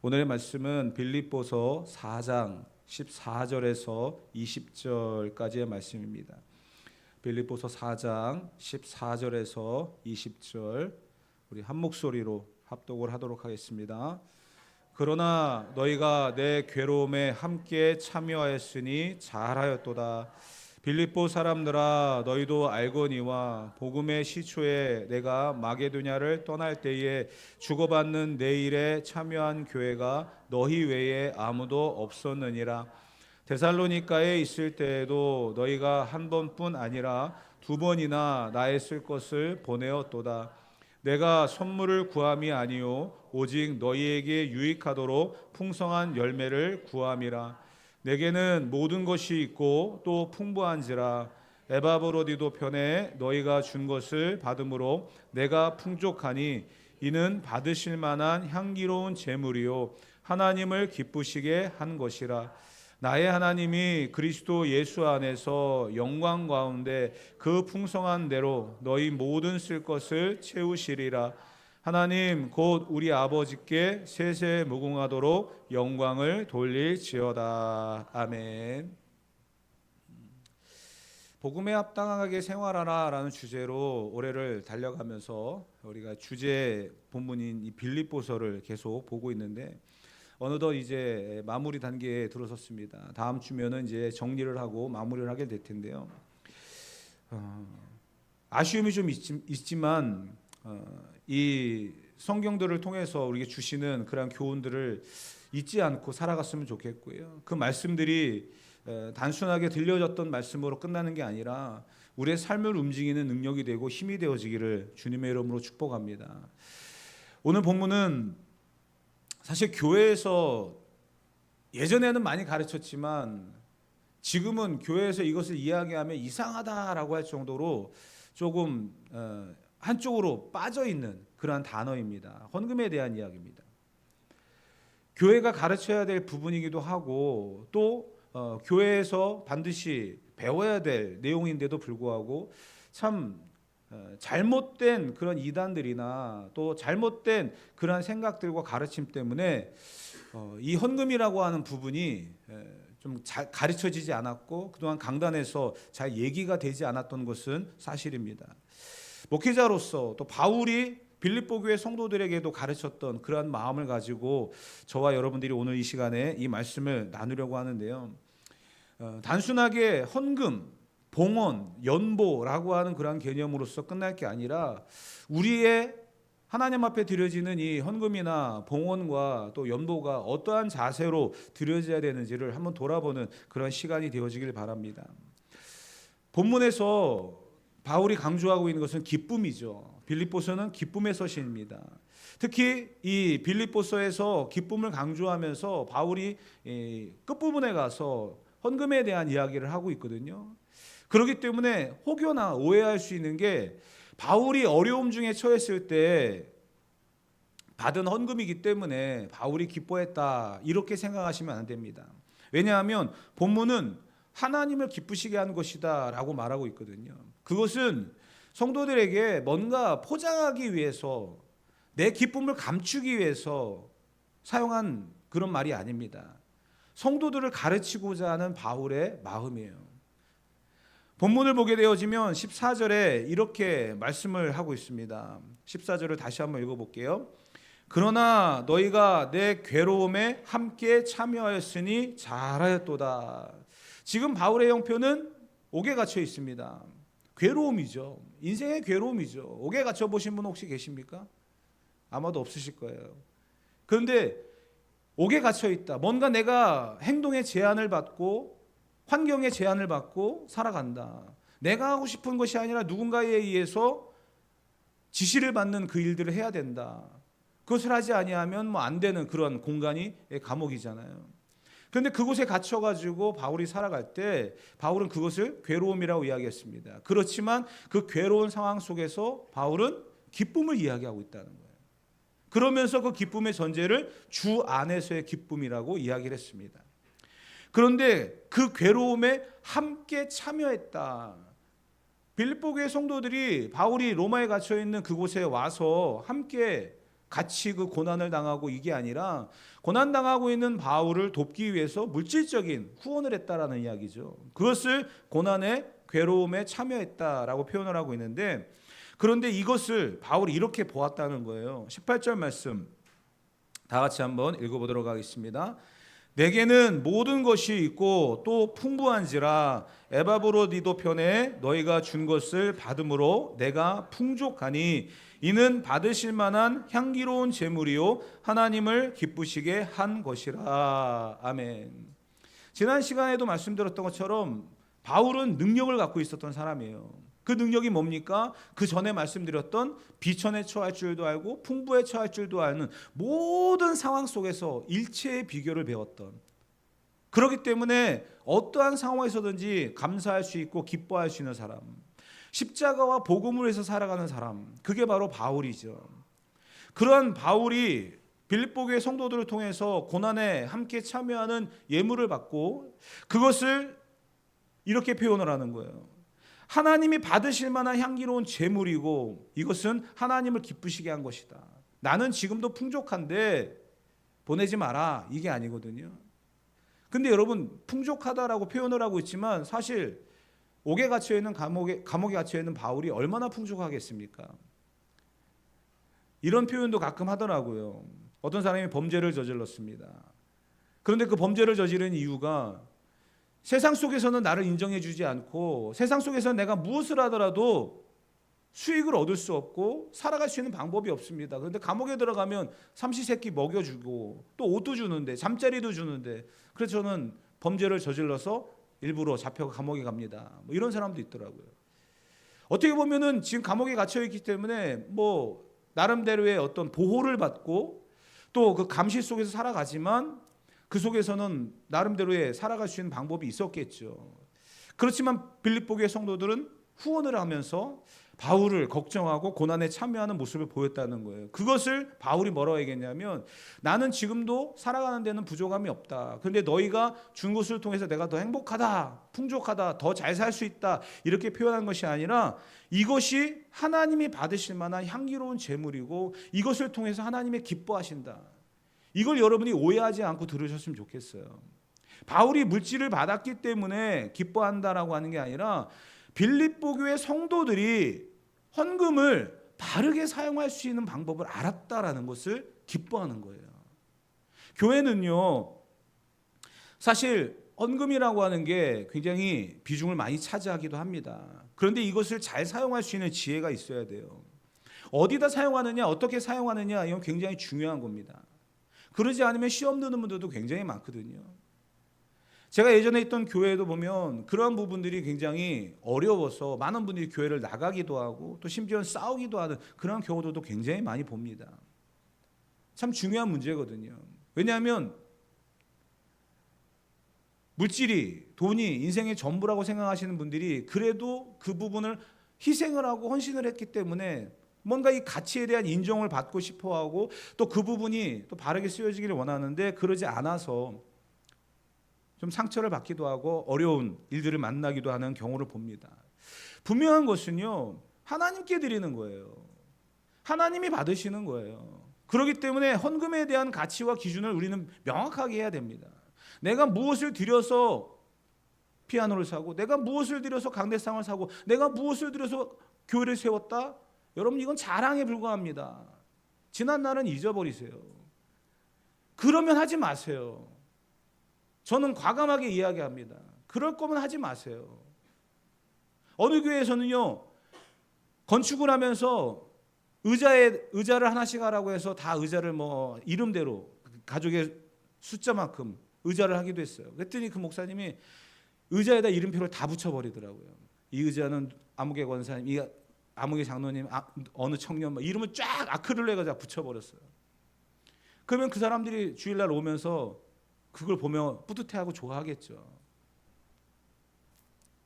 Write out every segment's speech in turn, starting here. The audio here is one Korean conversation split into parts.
오늘의 말씀은 빌립보서 4장 14절에서 20절까지의 말씀입니다. 빌립보서 4장 14절에서 20절 우리 한 목소리로 합독을 하도록 하겠습니다. 그러나 너희가 내 괴로움에 함께 참여하였으니 잘하였도다. 빌립보 사람들아, 너희도 알거니와 복음의 시초에 내가 마게도냐를 떠날 때에 주고받는 내 일에 참여한 교회가 너희 외에 아무도 없었느니라. 데살로니가에 있을 때에도 너희가 한 번뿐 아니라 두 번이나 나의 쓸 것을 보내었도다. 내가 선물을 구함이 아니요 오직 너희에게 유익하도록 풍성한 열매를 구함이라. 내게는 모든 것이 있고 또 풍부한지라. 에바브로디도 편에 너희가 준 것을 받음으로 내가 풍족하니 이는 받으실 만한 향기로운 제물이요 하나님을 기쁘시게 한 것이라. 나의 하나님이 그리스도 예수 안에서 영광 가운데 그 풍성한 대로 너희 모든 쓸 것을 채우시리라. 하나님 곧 우리 아버지께 세세 무궁하도록 영광을 돌릴지어다. 아멘. 복음에 합당하게 생활하라 라는 주제로 올해를 달려가면서 우리가 주제 본문인 이 빌립보서를 계속 보고 있는데 어느덧 이제 마무리 단계에 들어섰습니다. 다음 주면은 이제 정리를 하고 마무리를 하게 될 텐데요. 아쉬움이 좀 있지만 이 성경들을 통해서 우리에게 주시는 그런 교훈들을 잊지 않고 살아갔으면 좋겠고요. 그 말씀들이 단순하게 들려졌던 말씀으로 끝나는 게 아니라 우리의 삶을 움직이는 능력이 되고 힘이 되어지기를 주님의 이름으로 축복합니다. 오늘 본문은 사실 교회에서 예전에는 많이 가르쳤지만 지금은 교회에서 이것을 이야기하면 이상하다라고 할 정도로 조금 한쪽으로 빠져있는 그러한 단어입니다. 헌금에 대한 이야기입니다. 교회가 가르쳐야 될 부분이기도 하고 또 교회에서 반드시 배워야 될 내용인데도 불구하고 참 잘못된 그런 이단들이나 또 잘못된 그러한 생각들과 가르침 때문에 이 헌금이라고 하는 부분이 좀 잘 가르쳐지지 않았고 그동안 강단에서 잘 얘기가 되지 않았던 것은 사실입니다. 목회자로서 또 바울이 빌립보 교회 성도들에게도 가르쳤던 그러한 마음을 가지고 저와 여러분들이 오늘 이 시간에 이 말씀을 나누려고 하는데요. 단순하게 헌금, 봉헌, 연보라고 하는 그런 개념으로서 끝날 게 아니라 우리의 하나님 앞에 드려지는 이 헌금이나 봉헌과 또 연보가 어떠한 자세로 드려져야 되는지를 한번 돌아보는 그런 시간이 되어지길 바랍니다. 본문에서 바울이 강조하고 있는 것은 기쁨이죠. 빌립보서는 기쁨의 서신입니다. 특히 이 빌립보서에서 기쁨을 강조하면서 바울이 끝부분에 가서 헌금에 대한 이야기를 하고 있거든요. 그렇기 때문에 혹여나 오해할 수 있는 게 바울이 어려움 중에 처했을 때 받은 헌금이기 때문에 바울이 기뻐했다 이렇게 생각하시면 안 됩니다. 왜냐하면 본문은 하나님을 기쁘시게 한 것이다 라고 말하고 있거든요. 그것은 성도들에게 뭔가 포장하기 위해서 내 기쁨을 감추기 위해서 사용한 그런 말이 아닙니다. 성도들을 가르치고자 하는 바울의 마음이에요. 본문을 보게 되어지면 14절에 이렇게 말씀을 하고 있습니다. 14절을 다시 한번 읽어볼게요. 그러나 너희가 내 괴로움에 함께 참여하였으니 잘하였도다. 지금 바울의 형편은 옥에 갇혀 있습니다. 괴로움이죠. 인생의 괴로움이죠. 옥에 갇혀 보신 분 혹시 계십니까? 아마도 없으실 거예요. 그런데 옥에 갇혀 있다. 뭔가 내가 행동의 제한을 받고 환경의 제한을 받고 살아간다. 내가 하고 싶은 것이 아니라 누군가에 의해서 지시를 받는 그 일들을 해야 된다. 그것을 하지 아니하면 안 되는 그런 공간이 감옥이잖아요. 그런데 그곳에 갇혀가지고 바울이 살아갈 때 바울은 그것을 괴로움이라고 이야기했습니다. 그렇지만 그 괴로운 상황 속에서 바울은 기쁨을 이야기하고 있다는 거예요. 그러면서 그 기쁨의 전제를 주 안에서의 기쁨이라고 이야기를 했습니다. 그런데 그 괴로움에 함께 참여했다. 빌립보 교회 성도들이 바울이 로마에 갇혀 있는 그곳에 와서 함께 같이 그 고난을 당하고 이게 아니라 고난 당하고 있는 바울을 돕기 위해서 물질적인 후원을 했다라는 이야기죠. 그것을 고난의 괴로움에 참여했다라고 표현을 하고 있는데, 그런데 이것을 바울이 이렇게 보았다는 거예요. 18절 말씀 다 같이 한번 읽어보도록 하겠습니다. 내게는 모든 것이 있고 또 풍부한지라 에바브로디도 편에 너희가 준 것을 받음으로 내가 풍족하니 이는 받으실 만한 향기로운 제물이요 하나님을 기쁘시게 한 것이라. 아멘. 지난 시간에도 말씀드렸던 것처럼 바울은 능력을 갖고 있었던 사람이에요. 그 능력이 뭡니까? 그 전에 말씀드렸던 비천에 처할 줄도 알고 풍부에 처할 줄도 아는 모든 상황 속에서 일체의 비결을 배웠던, 그렇기 때문에 어떠한 상황에서든지 감사할 수 있고 기뻐할 수 있는 사람, 십자가와 복음을 위해서 살아가는 사람, 그게 바로 바울이죠. 그런 바울이 빌립보 교회 성도들을 통해서 고난에 함께 참여하는 예물을 받고 그것을 이렇게 표현을 하는 거예요. 하나님이 받으실 만한 향기로운 제물이고 이것은 하나님을 기쁘시게 한 것이다. 나는 지금도 풍족한데 보내지 마라, 이게 아니거든요. 근데 여러분, 풍족하다라고 표현을 하고 있지만 사실 옥에 갇혀 있는 감옥에 갇혀 있는 바울이 얼마나 풍족하겠습니까? 이런 표현도 가끔 하더라고요. 어떤 사람이 범죄를 저질렀습니다. 그런데 그 범죄를 저지른 이유가 세상 속에서는 나를 인정해 주지 않고 세상 속에서 내가 무엇을 하더라도 수익을 얻을 수 없고 살아갈 수 있는 방법이 없습니다. 그런데 감옥에 들어가면 삼시세끼 먹여주고 또 옷도 주는데 잠자리도 주는데, 그래서 저는 범죄를 저질러서 일부러 잡혀 감옥에 갑니다. 뭐 이런 사람도 있더라고요. 어떻게 보면은 지금 감옥에 갇혀 있기 때문에 뭐 나름대로의 어떤 보호를 받고 또 그 감시 속에서 살아가지만 그 속에서는 나름대로의 살아갈 수 있는 방법이 있었겠죠. 그렇지만 빌립보 교회 성도들은 후원을 하면서 바울을 걱정하고 고난에 참여하는 모습을 보였다는 거예요. 그것을 바울이 뭐라고 얘기했냐면, 나는 지금도 살아가는 데는 부족함이 없다. 그런데 너희가 준 것을 통해서 내가 더 행복하다, 풍족하다, 더 잘 살 수 있다, 이렇게 표현한 것이 아니라 이것이 하나님이 받으실 만한 향기로운 제물이고 이것을 통해서 하나님이 기뻐하신다. 이걸 여러분이 오해하지 않고 들으셨으면 좋겠어요. 바울이 물질을 받았기 때문에 기뻐한다라고 하는 게 아니라 빌립보 교회 성도들이 헌금을 바르게 사용할 수 있는 방법을 알았다라는 것을 기뻐하는 거예요. 교회는요, 사실 헌금이라고 하는 게 굉장히 비중을 많이 차지하기도 합니다. 그런데 이것을 잘 사용할 수 있는 지혜가 있어야 돼요. 어디다 사용하느냐, 어떻게 사용하느냐, 이건 굉장히 중요한 겁니다. 그러지 않으면 시험 드는 분들도 굉장히 많거든요. 제가 예전에 있던 교회에도 보면 그러한 부분들이 굉장히 어려워서 많은 분들이 교회를 나가기도 하고 또 심지어는 싸우기도 하는 그런 경우들도 굉장히 많이 봅니다. 참 중요한 문제거든요. 왜냐하면 물질이, 돈이 인생의 전부라고 생각하시는 분들이 그래도 그 부분을 희생을 하고 헌신을 했기 때문에 뭔가 이 가치에 대한 인정을 받고 싶어하고 또 그 부분이 또 바르게 쓰여지기를 원하는데 그러지 않아서 좀 상처를 받기도 하고 어려운 일들을 만나기도 하는 경우를 봅니다. 분명한 것은요, 하나님께 드리는 거예요. 하나님이 받으시는 거예요. 그렇기 때문에 헌금에 대한 가치와 기준을 우리는 명확하게 해야 됩니다. 내가 무엇을 드려서 피아노를 사고, 내가 무엇을 드려서 강대상을 사고, 내가 무엇을 드려서 교회를 세웠다? 여러분, 이건 자랑에 불과합니다. 지난 날은 잊어버리세요. 그러면 하지 마세요. 저는 과감하게 이야기합니다. 그럴 거면 하지 마세요. 어느 교회에서는요, 건축을 하면서 의자를 하나씩 하라고 해서 다 의자를 뭐 이름대로 가족의 숫자만큼 의자를 하기도 했어요. 그랬더니 그 목사님이 의자에다 이름표를 다 붙여버리더라고요. 이 의자는 아무개 권사님, 이 아무개 장로님, 어느 청년, 이름을 쫙 아크릴로 해가지고 붙여버렸어요. 그러면 그 사람들이 주일날 오면서 그걸 보면 뿌듯해하고 좋아하겠죠.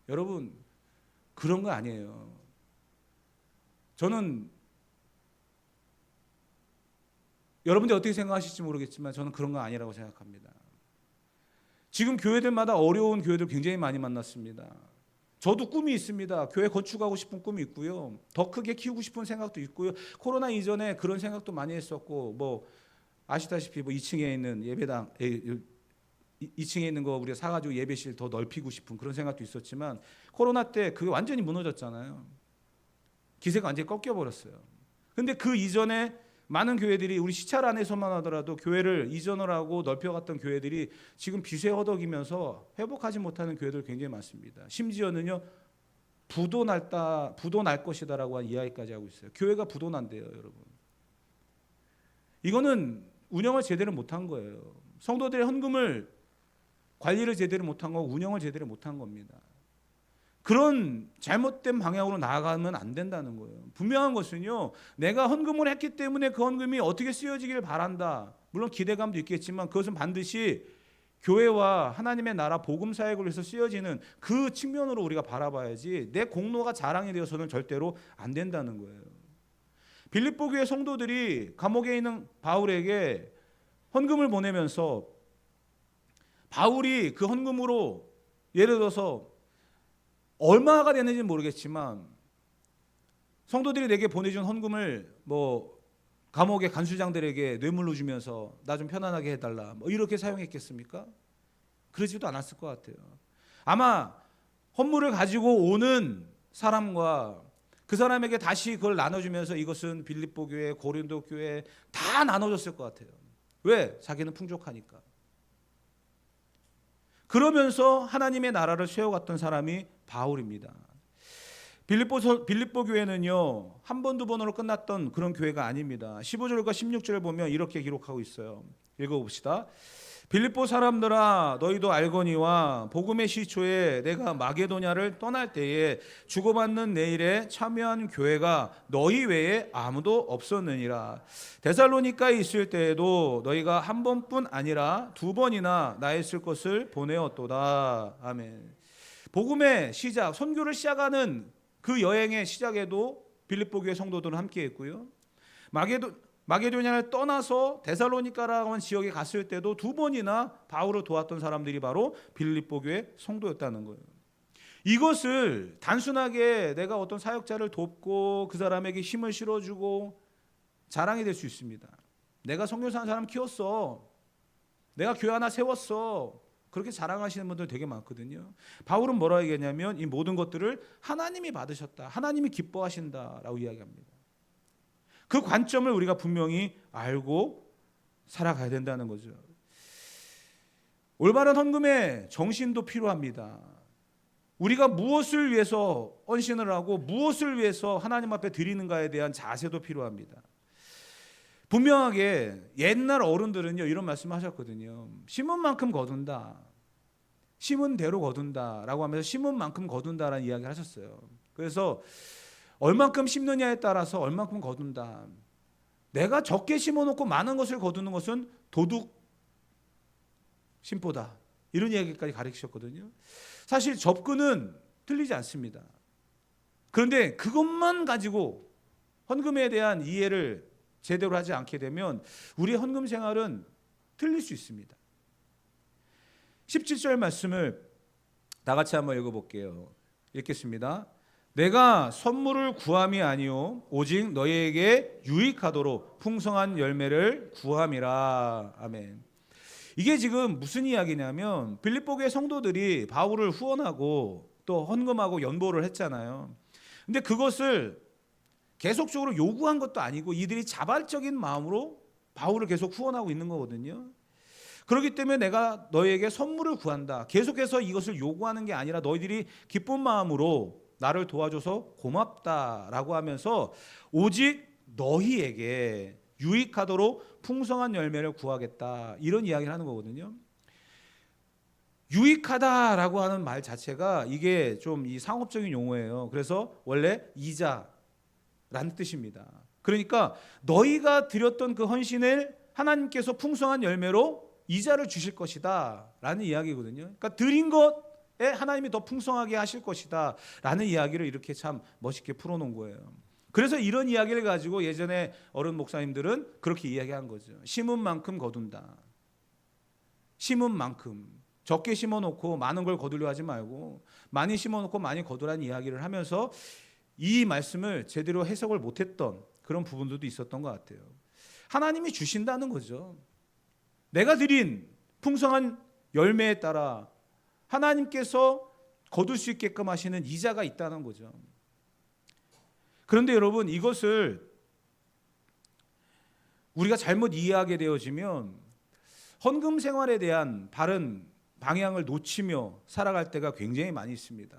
여러분, 그런 거 아니에요. 저는 여러분들이 어떻게 생각하실지 모르겠지만 저는 그런 거 아니라고 생각합니다. 지금 교회들마다 어려운 교회들 굉장히 많이 만났습니다. 저도 꿈이 있습니다. 교회 건축하고 싶은 꿈이 있고요. 더 크게 키우고 싶은 생각도 있고요. 코로나 이전에 그런 생각도 많이 했었고, 뭐 아시다시피 뭐 2층에 있는 예배당, 2층에 있는 거 우리가 사가지고 예배실 더 넓히고 싶은 그런 생각도 있었지만, 코로나 때 그게 완전히 무너졌잖아요. 기세가 완전히 꺾여버렸어요. 근데 그 이전에 많은 교회들이, 우리 시찰 안에서만 하더라도 교회를 이전을 하고 넓혀갔던 교회들이 지금 빚에 허덕이면서 회복하지 못하는 교회들 굉장히 많습니다. 심지어는요, 부도 날 것이다라고 한 이야기까지 하고 있어요. 교회가 부도 난대요, 여러분. 이거는 운영을 제대로 못한 거예요. 성도들의 헌금을 관리를 제대로 못한 거고 운영을 제대로 못한 겁니다. 그런 잘못된 방향으로 나아가면 안 된다는 거예요. 분명한 것은요, 내가 헌금을 했기 때문에 그 헌금이 어떻게 쓰여지길 바란다. 물론 기대감도 있겠지만 그것은 반드시 교회와 하나님의 나라 복음 사역을 위해서 쓰여지는 그 측면으로 우리가 바라봐야지, 내 공로가 자랑이 되어서는 절대로 안 된다는 거예요. 빌립보 교회 성도들이 감옥에 있는 바울에게 헌금을 보내면서 바울이 그 헌금으로 예를 들어서 얼마가 되는지는 모르겠지만 성도들이 내게 보내준 헌금을 뭐 감옥의 간수장들에게 뇌물로 주면서 나 좀 편안하게 해달라 뭐 이렇게 사용했겠습니까? 그러지도 않았을 것 같아요. 아마 헌물을 가지고 오는 사람과 그 사람에게 다시 그걸 나눠주면서 이것은 빌립보 교회, 고린도 교회 다 나눠줬을 것 같아요. 왜? 자기는 풍족하니까. 그러면서 하나님의 나라를 세워갔던 사람이 바울입니다. 빌립보 교회는요, 한 번, 두 번으로 끝났던 그런 교회가 아닙니다. 15절과 16절을 보면 이렇게 기록하고 있어요. 읽어봅시다. 빌립보 사람들아, 너희도 알거니와 복음의 시초에 내가 마게도냐를 떠날 때에 주고받는 내 일에 참여한 교회가 너희 외에 아무도 없었느니라. 데살로니가에 있을 때에도 너희가 한 번뿐 아니라 두 번이나 나의 쓸 것을 보내었도다. 아멘. 복음의 시작, 선교를 시작하는 그 여행의 시작에도 빌립보 교회 성도들은 함께했고요. 마게도냐를 떠나서 데살로니가라는 지역에 갔을 때도 두 번이나 바울을 도왔던 사람들이 바로 빌립보 교회 성도였다는 거예요. 이것을 단순하게 내가 어떤 사역자를 돕고 그 사람에게 힘을 실어주고 자랑이 될 수 있습니다. 내가 선교사한 사람 키웠어, 내가 교회 하나 세웠어, 그렇게 자랑하시는 분들 되게 많거든요. 바울은 뭐라고 얘기하냐면 이 모든 것들을 하나님이 받으셨다, 하나님이 기뻐하신다라고 이야기합니다. 그 관점을 우리가 분명히 알고 살아가야 된다는 거죠. 올바른 헌금의 정신도 필요합니다. 우리가 무엇을 위해서 헌신을 하고 무엇을 위해서 하나님 앞에 드리는가에 대한 자세도 필요합니다. 분명하게 옛날 어른들은요, 이런 말씀을 하셨거든요. 심은 만큼 거둔다, 심은 대로 거둔다라고 하면서 심은 만큼 거둔다라는 이야기를 하셨어요. 그래서 얼만큼 심느냐에 따라서 얼만큼 거둔다. 내가 적게 심어놓고 많은 것을 거두는 것은 도둑 심보다, 이런 이야기까지 가르치셨거든요. 사실 접근은 틀리지 않습니다. 그런데 그것만 가지고 헌금에 대한 이해를 제대로 하지 않게 되면 우리의 헌금 생활은 틀릴 수 있습니다. 17절 말씀을 다 같이 한번 읽어볼게요. 읽겠습니다. 내가 선물을 구함이 아니요 오직 너희에게 유익하도록 풍성한 열매를 구함이라. 아멘. 이게 지금 무슨 이야기냐면 빌립보 교회 성도들이 바울을 후원하고 또 헌금하고 연보를 했잖아요. 근데 그것을 계속적으로 요구한 것도 아니고 이들이 자발적인 마음으로 바울을 계속 후원하고 있는 거거든요. 그렇기 때문에 내가 너희에게 선물을 구한다, 계속해서 이것을 요구하는 게 아니라 너희들이 기쁜 마음으로 나를 도와줘서 고맙다라고 하면서 오직 너희에게 유익하도록 풍성한 열매를 구하겠다, 이런 이야기를 하는 거거든요. 유익하다라고 하는 말 자체가 이게 좀 이 상업적인 용어예요. 그래서 원래 이자라는 뜻입니다. 그러니까 너희가 드렸던 그 헌신을 하나님께서 풍성한 열매로 이자를 주실 것이다 라는 이야기거든요. 그러니까 드린 것에 하나님이 더 풍성하게 하실 것이다 라는 이야기를 이렇게 참 멋있게 풀어놓은 거예요. 그래서 이런 이야기를 가지고 예전에 어른 목사님들은 그렇게 이야기한 거죠. 심은 만큼 거둔다. 심은 만큼. 적게 심어놓고 많은 걸 거두려 하지 말고 많이 심어놓고 많이 거두라는 이야기를 하면서 이 말씀을 제대로 해석을 못했던 그런 부분들도 있었던 것 같아요. 하나님이 주신다는 거죠. 내가 드린 풍성한 열매에 따라 하나님께서 거둘 수 있게끔 하시는 이자가 있다는 거죠. 그런데 여러분, 이것을 우리가 잘못 이해하게 되어지면 헌금 생활에 대한 바른 방향을 놓치며 살아갈 때가 굉장히 많이 있습니다.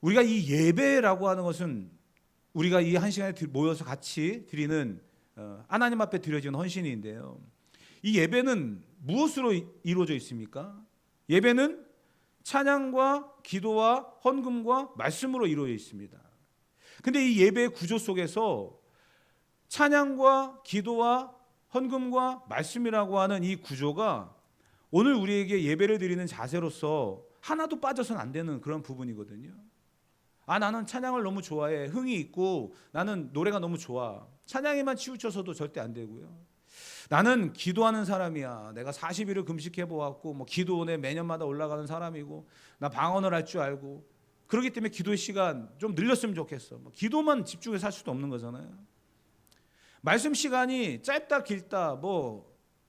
우리가 이 예배라고 하는 것은 우리가 이 한 시간에 모여서 같이 드리는 하나님 앞에 드려지는 헌신인데요. 이 예배는 무엇으로 이루어져 있습니까? 예배는 찬양과 기도와 헌금과 말씀으로 이루어져 있습니다. 근데 이 예배의 구조 속에서 찬양과 기도와 헌금과 말씀이라고 하는 이 구조가 오늘 우리에게 예배를 드리는 자세로서 하나도 빠져서는 안 되는 그런 부분이거든요. 나는 찬양을 너무 좋아해. 흥이 있고 나는 노래가 너무 좋아. 찬양에만 치우쳐서도 절대 안 되고요. 나는 기도하는 사람이야. 내가 40일을 금식해 보았고 뭐 기도원에 매년마다 올라가는 사람이고 나 방언을 할 줄 알고 그렇기 때문에 기도의 시간 좀 늘렸으면 좋겠어. 기도만 집중해서 할 수도 없는 거잖아요. 말씀 시간이 짧다 길다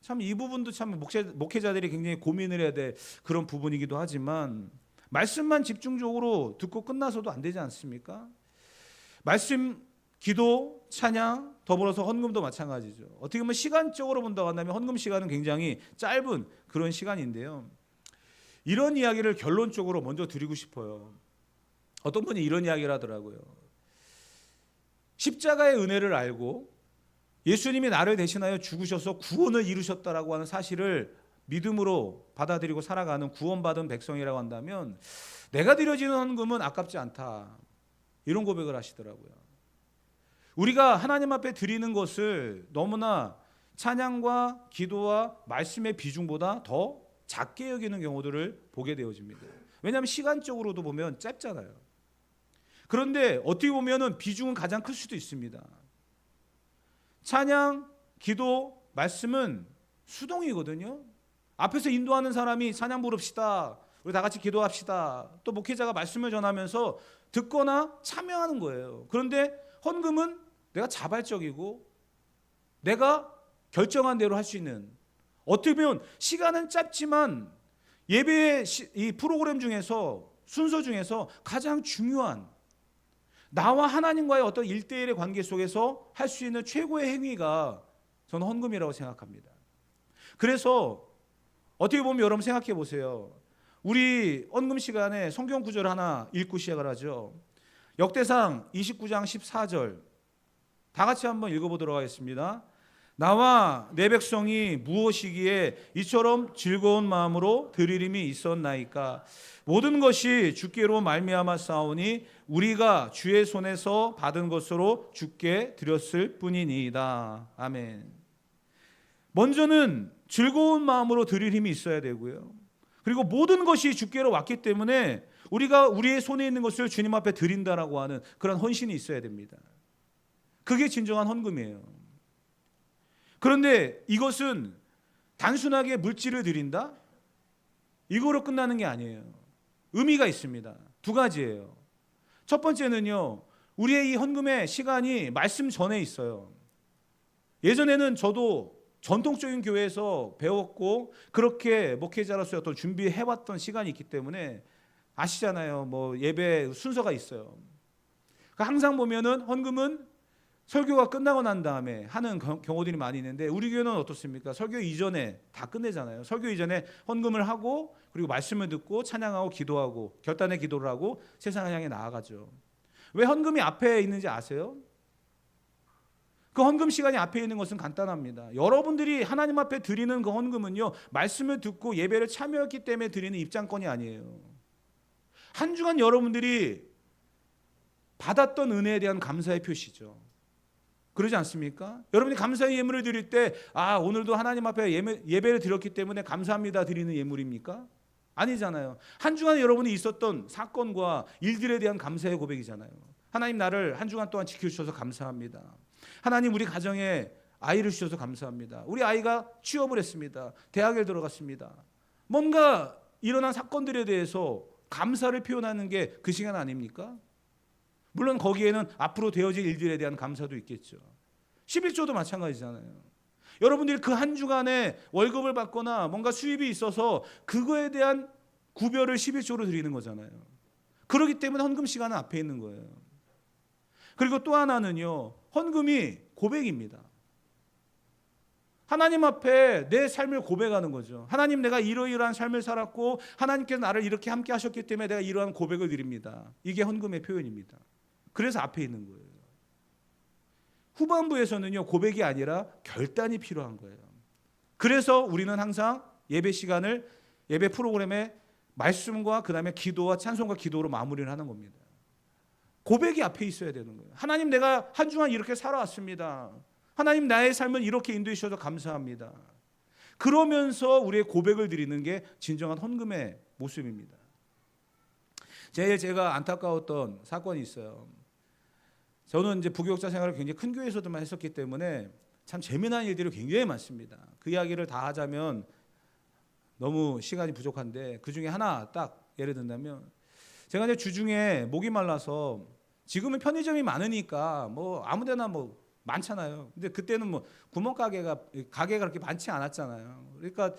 참 이 부분도 참 목회자들이 굉장히 고민을 해야 될 그런 부분이기도 하지만 말씀만 집중적으로 듣고 끝나서도 안 되지 않습니까? 말씀, 기도, 찬양, 더불어서 헌금도 마찬가지죠. 어떻게 보면 시간적으로 본다고 한다면 헌금 시간은 굉장히 짧은 그런 시간인데요. 이런 이야기를 결론적으로 먼저 드리고 싶어요. 어떤 분이 이런 이야기를 하더라고요. 십자가의 은혜를 알고 예수님이 나를 대신하여 죽으셔서 구원을 이루셨다라고 하는 사실을 믿음으로 받아들이고 살아가는 구원받은 백성이라고 한다면 내가 드려지는 헌금은 아깝지 않다. 이런 고백을 하시더라고요. 우리가 하나님 앞에 드리는 것을 너무나 찬양과 기도와 말씀의 비중보다 더 작게 여기는 경우들을 보게 되어집니다. 왜냐하면 시간적으로도 보면 짧잖아요. 그런데 어떻게 보면 비중은 가장 클 수도 있습니다. 찬양, 기도, 말씀은 수동이거든요. 앞에서 인도하는 사람이 찬양 부릅시다. 우리 다 같이 기도합시다. 또 목회자가 말씀을 전하면서 듣거나 참여하는 거예요. 그런데 헌금은 내가 자발적이고 내가 결정한 대로 할 수 있는, 어떻게 보면 시간은 짧지만 예배의 이 프로그램 중에서 순서 중에서 가장 중요한 나와 하나님과의 어떤 1대1의 관계 속에서 할 수 있는 최고의 행위가 저는 헌금이라고 생각합니다. 그래서 어떻게 보면 여러분 생각해 보세요. 우리 헌금 시간에 성경 구절 하나 읽고 시작을 하죠. 역대상 29장 14절 다 같이 한번 읽어보도록 하겠습니다. 나와 내 백성이 무엇이기에 이처럼 즐거운 마음으로 드리림이 있었나이까. 모든 것이 주께로 말미암아 싸우니 우리가 주의 손에서 받은 것으로 주께 드렸을 뿐이니이다. 아멘. 먼저는 즐거운 마음으로 드릴 힘이 있어야 되고요. 그리고 모든 것이 주께로 왔기 때문에 우리가 우리의 손에 있는 것을 주님 앞에 드린다라고 하는 그런 헌신이 있어야 됩니다. 그게 진정한 헌금이에요. 그런데 이것은 단순하게 물질을 드린다? 이거로 끝나는 게 아니에요. 의미가 있습니다. 두 가지예요. 첫 번째는요, 우리의 이 헌금의 시간이 말씀 전에 있어요. 예전에는 저도 전통적인 교회에서 배웠고 그렇게 목회자로서 어떤 준비해왔던 시간이 있기 때문에 아시잖아요. 예배 순서가 있어요. 항상 보면은 헌금은 설교가 끝나고 난 다음에 하는 경우들이 많이 있는데 우리 교회는 어떻습니까? 설교 이전에 다 끝내잖아요. 설교 이전에 헌금을 하고 그리고 말씀을 듣고 찬양하고 기도하고 결단의 기도를 하고 세상을 향해 나아가죠. 왜 헌금이 앞에 있는지 아세요? 그 헌금 시간이 앞에 있는 것은 간단합니다. 여러분들이 하나님 앞에 드리는 그 헌금은요, 말씀을 듣고 예배를 참여했기 때문에 드리는 입장권이 아니에요. 한 주간 여러분들이 받았던 은혜에 대한 감사의 표시죠. 그러지 않습니까? 여러분이 감사의 예물을 드릴 때 오늘도 하나님 앞에 예배를 드렸기 때문에 감사합니다 드리는 예물입니까? 아니잖아요. 한 주간에 여러분이 있었던 사건과 일들에 대한 감사의 고백이잖아요. 하나님 나를 한 주간 동안 지켜주셔서 감사합니다. 하나님 우리 가정에 아이를 주셔서 감사합니다. 우리 아이가 취업을 했습니다. 대학에 들어갔습니다. 뭔가 일어난 사건들에 대해서 감사를 표현하는 게 그 시간 아닙니까? 물론 거기에는 앞으로 되어질 일들에 대한 감사도 있겠죠. 11조도 마찬가지잖아요. 여러분들이 그 한 주간에 월급을 받거나 뭔가 수입이 있어서 그거에 대한 구별을 11조로 드리는 거잖아요. 그렇기 때문에 헌금 시간은 앞에 있는 거예요. 그리고 또 하나는요, 헌금이 고백입니다. 하나님 앞에 내 삶을 고백하는 거죠. 하나님, 내가 이러이러한 삶을 살았고 하나님께서 나를 이렇게 함께 하셨기 때문에 내가 이러한 고백을 드립니다. 이게 헌금의 표현입니다. 그래서 앞에 있는 거예요. 후반부에서는요, 고백이 아니라 결단이 필요한 거예요. 그래서 우리는 항상 예배 시간을 예배 프로그램에 말씀과 그 다음에 기도와 찬송과 기도로 마무리를 하는 겁니다. 고백이 앞에 있어야 되는 거예요. 하나님, 내가 한 주간 이렇게 살아왔습니다. 하나님, 나의 삶은 이렇게 인도해 주셔서 감사합니다. 그러면서 우리의 고백을 드리는 게 진정한 헌금의 모습입니다. 제가 안타까웠던 사건이 있어요. 저는 이제 부교육자 생활을 굉장히 큰 교회에서도만 했었기 때문에 참 재미난 일들이 굉장히 많습니다. 그 이야기를 다 하자면 너무 시간이 부족한데 그 중에 하나 딱 예를 든다면, 제가 이제 주중에 목이 말라서, 지금은 편의점이 많으니까 뭐 아무데나 뭐 많잖아요. 근데 그때는 뭐 구멍가게가 그렇게 많지 않았잖아요. 그러니까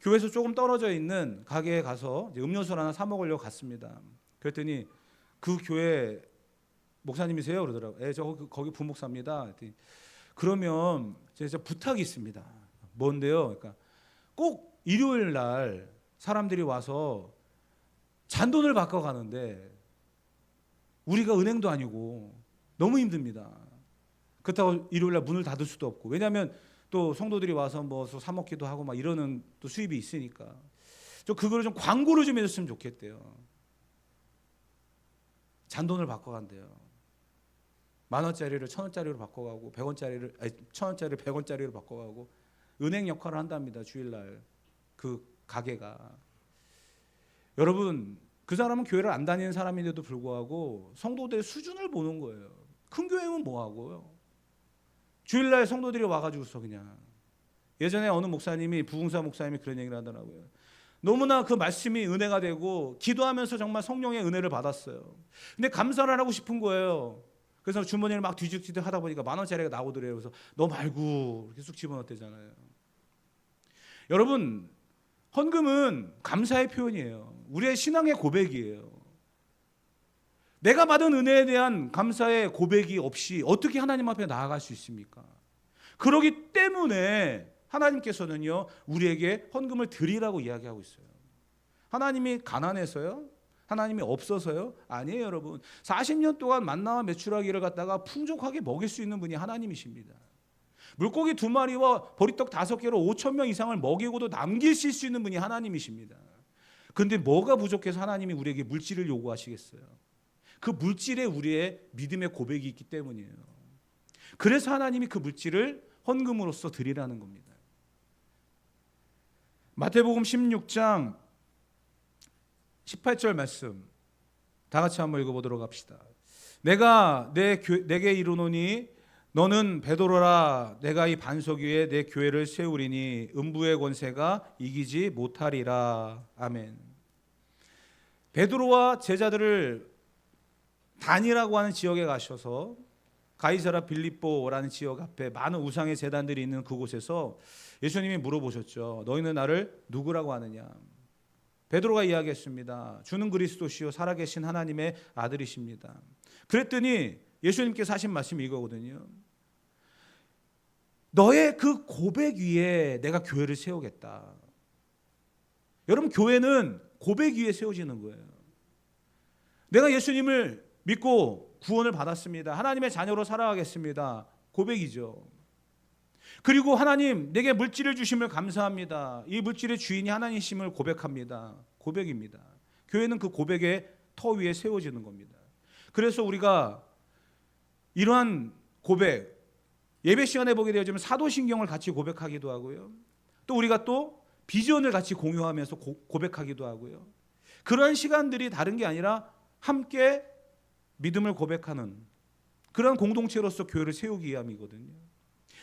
교회에서 조금 떨어져 있는 가게에 가서 음료수를 하나 사 먹으려고 갔습니다. 그랬더니 그 교회 목사님이세요? 그러더라고요. 예, 저 거기 부목사입니다. 그러면 제가 부탁이 있습니다. 뭔데요? 그러니까 꼭 일요일 날 사람들이 와서 잔돈을 바꿔 가는데 우리가 은행도 아니고 너무 힘듭니다. 그렇다고 일요일 날 문을 닫을 수도 없고, 왜냐하면 또 성도들이 와서 뭐 사 먹기도 하고 막 이러는 또 수입이 있으니까 저 그거를 좀 광고를 좀 해줬으면 좋겠대요. 잔돈을 바꿔 간대요. 10,000원짜리를 1,000원짜리로 바꿔가고 1,000원짜리를 100원짜리로 바꿔가고 은행 역할을 한답니다. 주일날 그 가게가. 여러분, 그 사람은 교회를 안 다니는 사람인데도 불구하고 성도들의 수준을 보는 거예요. 큰 교회면 뭐하고요. 주일날 성도들이 와가지고서 그냥, 예전에 어느 목사님이, 부흥사 목사님이 그런 얘기를 하더라고요. 너무나 그 말씀이 은혜가 되고 기도하면서 정말 성령의 은혜를 받았어요. 근데 감사를 하고 싶은 거예요. 그래서 주머니를 막 뒤죽뒤죽 하다 보니까 10,000원짜리가 나오더래요. 그래서 너 말고 이렇게 쑥 집어넣었대잖아요. 여러분, 헌금은 감사의 표현이에요. 우리의 신앙의 고백이에요. 내가 받은 은혜에 대한 감사의 고백이 없이 어떻게 하나님 앞에 나아갈 수 있습니까? 그렇기 때문에 하나님께서는요, 우리에게 헌금을 드리라고 이야기하고 있어요. 하나님이 가난해서요? 하나님이 없어서요? 아니에요, 여러분. 40년 동안 만나와 메추라기를 갖다가 풍족하게 먹일 수 있는 분이 하나님이십니다. 물고기 2마리와 보리떡 5개로 5,000명 이상을 먹이고도 남기실 수 있는 분이 하나님이십니다. 그런데 뭐가 부족해서 하나님이 우리에게 물질을 요구하시겠어요? 그 물질에 우리의 믿음의 고백이 있기 때문이에요. 그래서 하나님이 그 물질을 헌금으로써 드리라는 겁니다. 마태복음 16장 18절 말씀 다 같이 한번 읽어보도록 합시다. 내가 내게 이르노니 너는 베드로라. 내가 이 반석 위에 내 교회를 세우리니 음부의 권세가 이기지 못하리라. 아멘. 베드로와 제자들을 단이라고 하는 지역에 가셔서 가이사라 빌립보라는 지역 앞에 많은 우상의 제단들이 있는 그곳에서 예수님이 물어보셨죠. 너희는 나를 누구라고 하느냐? 베드로가 이야기했습니다. 주는 그리스도시요 살아계신 하나님의 아들이십니다. 그랬더니 예수님께서 하신 말씀이 이거거든요. 너의 그 고백 위에 내가 교회를 세우겠다. 여러분, 교회는 고백 위에 세워지는 거예요. 내가 예수님을 믿고 구원을 받았습니다. 하나님의 자녀로 살아가겠습니다. 고백이죠. 그리고 하나님, 내게 물질을 주심을 감사합니다. 이 물질의 주인이 하나님이심을 고백합니다. 고백입니다. 교회는 그 고백의 터 위에 세워지는 겁니다. 그래서 우리가 이러한 고백, 예배 시간에 보게 되어지면 사도신경을 같이 고백하기도 하고요. 또 우리가 또 비전을 같이 공유하면서 고백하기도 하고요. 그러한 시간들이 다른 게 아니라 함께 믿음을 고백하는 그런 공동체로서 교회를 세우기 위함이거든요.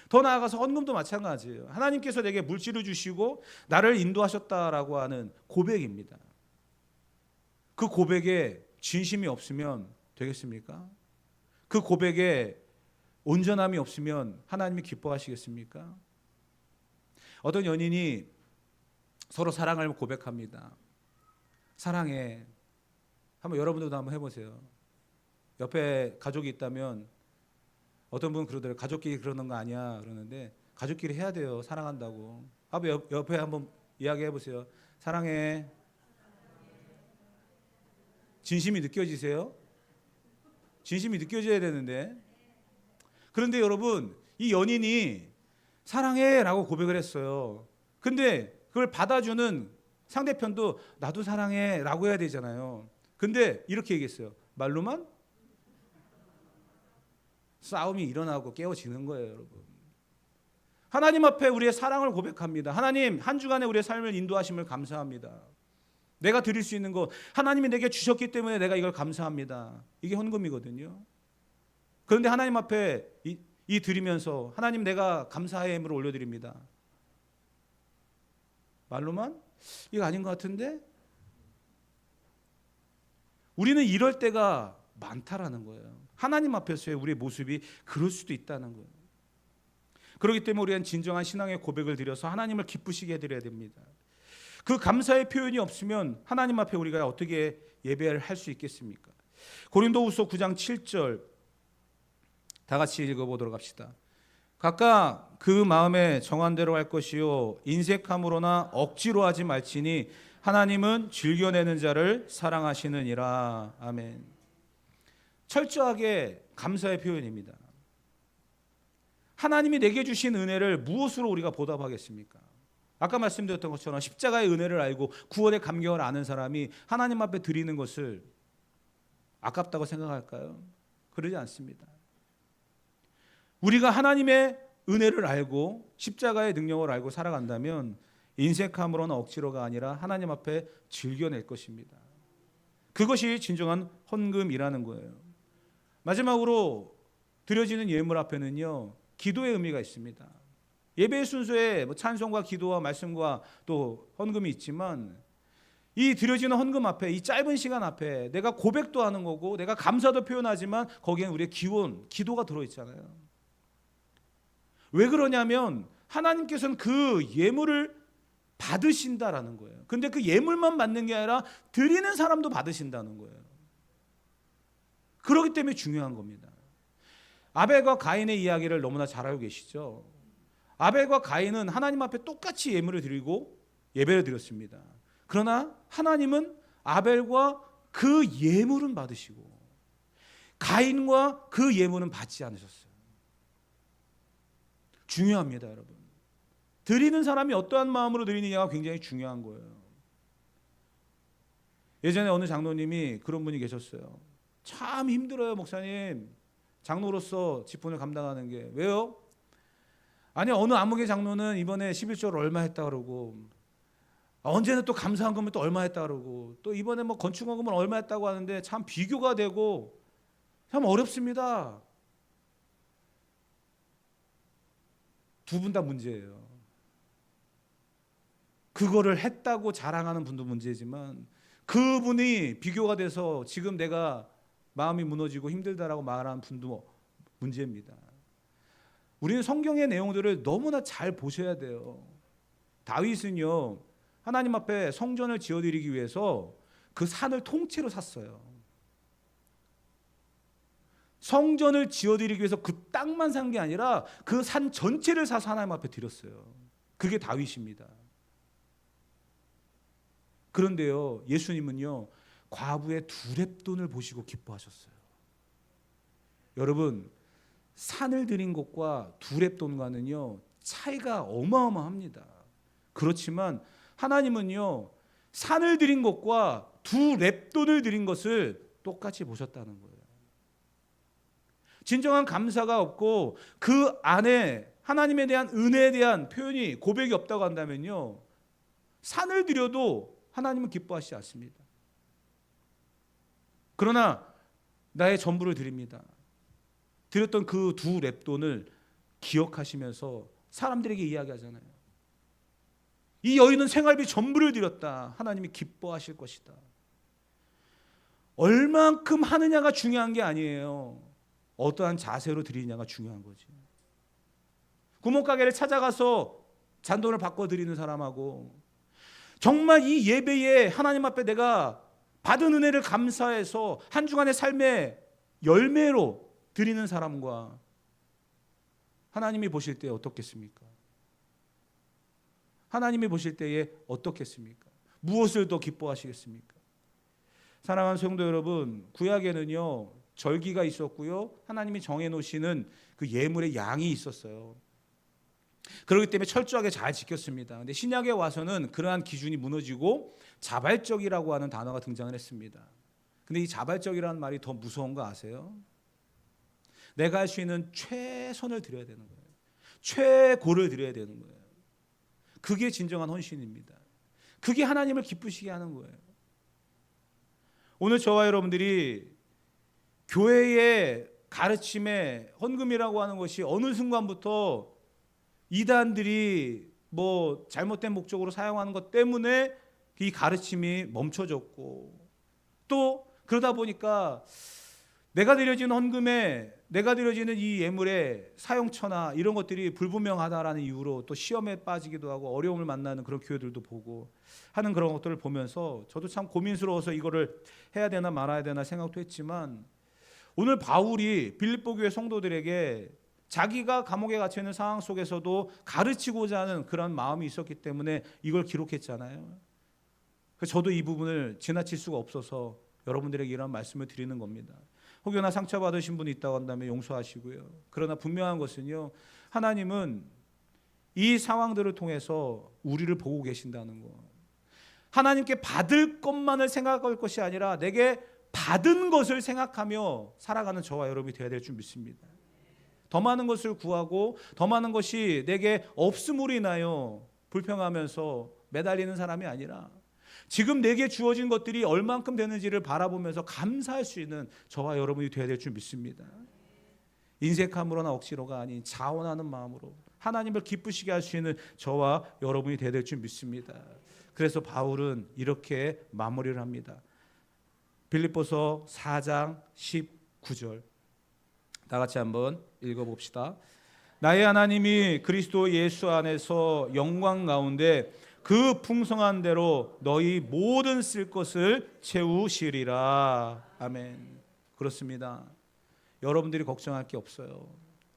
더 나아가서 헌금도 마찬가지예요. 하나님께서 내게 물질을 주시고 나를 인도하셨다라고 하는 고백입니다. 그 고백에 진심이 없으면 되겠습니까? 그 고백에 온전함이 없으면 하나님이 기뻐하시겠습니까? 어떤 연인이 서로 사랑을 고백합니다. 사랑해. 한번 여러분들도 한번 해보세요. 옆에 가족이 있다면 어떤 분은 그러더라고요. 가족끼리 그러는 거 아니야 그러는데 가족끼리 해야 돼요. 사랑한다고. 옆에 한번 이야기해 보세요. 사랑해. 진심이 느껴지세요? 진심이 느껴져야 되는데. 그런데 여러분, 이 연인이 사랑해 라고 고백을 했어요. 근데 그걸 받아주는 상대편도 나도 사랑해 라고 해야 되잖아요. 근데 이렇게 얘기했어요. 말로만? 싸움이 일어나고 깨어지는 거예요, 여러분. 하나님 앞에 우리의 사랑을 고백합니다. 하나님, 한 주간의 우리의 삶을 인도하심을 감사합니다. 내가 드릴 수 있는 거 하나님이 내게 주셨기 때문에 내가 이걸 감사합니다. 이게 헌금이거든요. 그런데 하나님 앞에 이 드리면서 하나님 내가 감사의 예물을 올려드립니다. 말로만? 이거 아닌 것 같은데? 우리는 이럴 때가 많다라는 거예요. 하나님 앞에서의 우리의 모습이 그럴 수도 있다는 거예요. 그렇기 때문에 우리는 진정한 신앙의 고백을 드려서 하나님을 기쁘시게 해드려야 됩니다. 그 감사의 표현이 없으면 하나님 앞에 우리가 어떻게 예배를 할 수 있겠습니까? 고린도후서 9장 7절 다 같이 읽어보도록 합시다. 각각 그 마음에 정한 대로 할 것이요 인색함으로나 억지로 하지 말지니 하나님은 즐겨내는 자를 사랑하시느니라. 아멘. 철저하게 감사의 표현입니다. 하나님이 내게 주신 은혜를 무엇으로 우리가 보답하겠습니까? 아까 말씀드렸던 것처럼 십자가의 은혜를 알고 구원의 감격을 아는 사람이 하나님 앞에 드리는 것을 아깝다고 생각할까요? 그러지 않습니다. 우리가 하나님의 은혜를 알고 십자가의 능력을 알고 살아간다면 인색함으로는 억지로가 아니라 하나님 앞에 즐겨낼 것입니다. 그것이 진정한 헌금이라는 거예요. 마지막으로 드려지는 예물 앞에는요, 기도의 의미가 있습니다. 예배의 순서에 찬송과 기도와 말씀과 또 헌금이 있지만 이 드려지는 헌금 앞에, 이 짧은 시간 앞에 내가 고백도 하는 거고 내가 감사도 표현하지만 거기에는 우리의 기도가 들어있잖아요. 왜 그러냐면 하나님께서는 그 예물을 받으신다라는 거예요. 근데 그 예물만 받는 게 아니라 드리는 사람도 받으신다는 거예요. 그렇기 때문에 중요한 겁니다. 아벨과 가인의 이야기를 너무나 잘 알고 계시죠? 아벨과 가인은 하나님 앞에 똑같이 예물을 드리고 예배를 드렸습니다. 그러나 하나님은 아벨과 그 예물은 받으시고 가인과 그 예물은 받지 않으셨어요. 중요합니다, 여러분. 드리는 사람이 어떠한 마음으로 드리느냐가 굉장히 중요한 거예요. 예전에 어느 장로님이 그런 분이 계셨어요. 참 힘들어요, 목사님. 장로로서 직분을 감당하는 게. 왜요? 아니, 어느 암흑의 장로는 이번에 11조를 얼마 했다 그러고, 언제는 또 감사한금을 또 얼마 했다 그러고, 또 이번에 뭐 건축원금을 얼마 했다고 하는데 참 비교가 되고 참 어렵습니다. 두 분 다 문제예요. 그거를 했다고 자랑하는 분도 문제지만 그분이 비교가 돼서 지금 내가 마음이 무너지고 힘들다라고 말하는 분도 문제입니다. 우리는 성경의 내용들을 너무나 잘 보셔야 돼요. 다윗은요, 하나님 앞에 성전을 지어드리기 위해서 그 산을 통째로 샀어요. 성전을 지어드리기 위해서 그 땅만 산 게 아니라 그 산 전체를 사서 하나님 앞에 드렸어요. 그게 다윗입니다. 그런데요, 예수님은요, 과부의 두렙돈을 보시고 기뻐하셨어요. 여러분, 산을 드린 것과 두렙돈과는요 차이가 어마어마합니다. 그렇지만 하나님은요, 산을 드린 것과 두렙돈을 드린 것을 똑같이 보셨다는 거예요. 진정한 감사가 없고 그 안에 하나님에 대한 은혜에 대한 표현이, 고백이 없다고 한다면요, 산을 드려도 하나님은 기뻐하시지 않습니다. 그러나 나의 전부를 드립니다. 드렸던 그 두렙돈을 기억하시면서 사람들에게 이야기하잖아요. 이 여인은 생활비 전부를 드렸다. 하나님이 기뻐하실 것이다. 얼만큼 하느냐가 중요한 게 아니에요. 어떠한 자세로 드리느냐가 중요한 거지. 구멍가게를 찾아가서 잔돈을 바꿔 드리는 사람하고 정말 이 예배에 하나님 앞에 내가 받은 은혜를 감사해서 한 주간의 삶의 열매로 드리는 사람과 하나님이 보실 때 어떻겠습니까? 하나님이 보실 때에 어떻겠습니까? 무엇을 더 기뻐하시겠습니까? 사랑하는 성도 여러분, 구약에는요 절기가 있었고요, 하나님이 정해놓으시는 그 예물의 양이 있었어요. 그렇기 때문에 철저하게 잘 지켰습니다. 근데 신약에 와서는 그러한 기준이 무너지고 자발적이라고 하는 단어가 등장을 했습니다. 근데 이 자발적이라는 말이 더 무서운 거 아세요? 내가 할 수 있는 최선을 드려야 되는 거예요. 최고를 드려야 되는 거예요. 그게 진정한 헌신입니다. 그게 하나님을 기쁘시게 하는 거예요. 오늘 저와 여러분들이 교회의 가르침에 헌금이라고 하는 것이 어느 순간부터 이단들이 뭐 잘못된 목적으로 사용하는 것 때문에 이 가르침이 멈춰졌고, 또 그러다 보니까 내가 드려지는 헌금에, 내가 드려지는 이 예물의 사용처나 이런 것들이 불분명하다라는 이유로 또 시험에 빠지기도 하고 어려움을 만나는 그런 교회들도 보고 하는 그런 것들을 보면서 저도 참 고민스러워서 이거를 해야 되나 말아야 되나 생각도 했지만, 오늘 바울이 빌립보 교회 성도들에게 자기가 감옥에 갇혀 있는 상황 속에서도 가르치고자 하는 그런 마음이 있었기 때문에 이걸 기록했잖아요. 그래서 저도 이 부분을 지나칠 수가 없어서 여러분들에게 이런 말씀을 드리는 겁니다. 혹여나 상처받으신 분이 있다고 한다면 용서하시고요. 그러나 분명한 것은요, 하나님은 이 상황들을 통해서 우리를 보고 계신다는 거. 하나님께 받을 것만을 생각할 것이 아니라 내게 받은 것을 생각하며 살아가는 저와 여러분이 되어야 될 줄 믿습니다. 더 많은 것을 구하고 더 많은 것이 내게 없음으로 인하여 불평하면서 매달리는 사람이 아니라 지금 내게 주어진 것들이 얼만큼 되는지를 바라보면서 감사할 수 있는 저와 여러분이 되어야 될 줄 믿습니다. 인색함으로나 억지로가 아닌 자원하는 마음으로 하나님을 기쁘시게 할 수 있는 저와 여러분이 되어야 될 줄 믿습니다. 그래서 바울은 이렇게 마무리를 합니다. 빌립보서 4장 19절 다 같이 한번 읽어봅시다. 나의 하나님이 그리스도 예수 안에서 영광 가운데 그 풍성한 대로 너희 모든 쓸 것을 채우시리라. 아멘. 그렇습니다. 여러분들이 걱정할 게 없어요.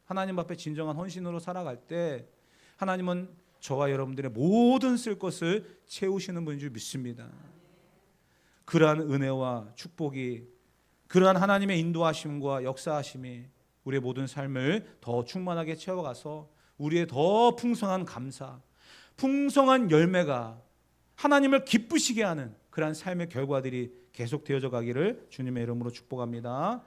하나님 앞에 진정한 헌신으로 살아갈 때 하나님은 저와 여러분들의 모든 쓸 것을 채우시는 분인 줄 믿습니다. 그러한 은혜와 축복이, 그러한 하나님의 인도하심과 역사하심이 우리의 모든 삶을 더 충만하게 채워가서 우리의 더 풍성한 감사, 풍성한 열매가 하나님을 기쁘시게 하는 그러한 삶의 결과들이 계속 되어져 가기를 주님의 이름으로 축복합니다.